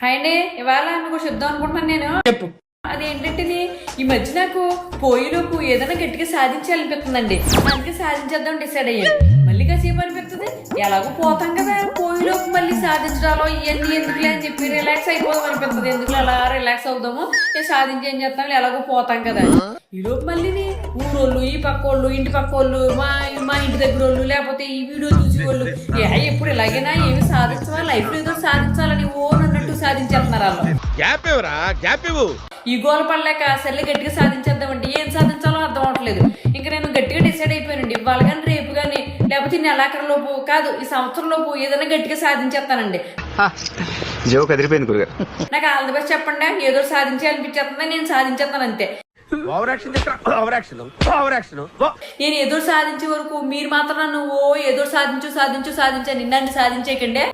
Hi అండి, ఇవాళ మీకు చెప్దాం అనుకుంటున్నాను నేను. చెప్పు. అదేంటంటే ఈ మధ్య నాకు పోయిలోపు ఏదైనా గట్టిగా సాధించాలనిపిస్తుందండి. అందుకే సాధించేద్దాం డిసైడ్ అయ్యాను. మళ్ళీ కాసేపు అనిపిస్తుంది, ఎలాగో పోతాం కదా, పోయిలోపు మళ్ళీ సాధించడాలో ఇవన్నీ ఎందుకులే అని చెప్పి రిలాక్స్ అయిపోదాం అనిపిస్తుంది. ఎందుకు అలా రిలాక్స్ అవుదాము, సాధించి ఏం చేస్తాం, ఎలాగో పోతాం కదా. ఈలోపు మళ్ళీ ఊరోళ్ళు, ఈ పక్క వాళ్ళు, ఇంటి పక్క వాళ్ళు, మా ఇంటి దగ్గర వాళ్ళు, లేకపోతే ఈ వీడియో చూసి వాళ్ళు ఎప్పుడు ఇలాగైనా ఏమి సాధించవా, లైఫ్ లో ఏదో సాధించాలని ఓన్ అన్నట్టు సాధించేస్తున్నారు వాళ్ళు. ఈ గోల పడలేక సర్లే గట్టిగా సాధించేద్దామంటే ఏం సాధించాలో అర్థం అవట్లేదు. ఇంకా నేను గట్టిగా డిసైడ్ అయిపోయానండి, ఇవాళ కానీ రేపు కానీ లేకపోతే ఈ నెలాఖరులోపు కాదు, ఈ సంవత్సరం లోపు ఏదైనా గట్టిగా సాధించేస్తానండి. జోక్ అదిరిపోయింది గురుగారు. నాకు ఆల్ ది బెస్ట్ చెప్పండి, ఏదో సాధించాలనిపించేస్తుందా, నేను సాధించేస్తాను అంతే. నేను ఏదో సాధించే వరకు మీరు మాత్రం నన్ను ఏదో సాధించు సాధించు సాధించని నన్ను సాధించేయకండి.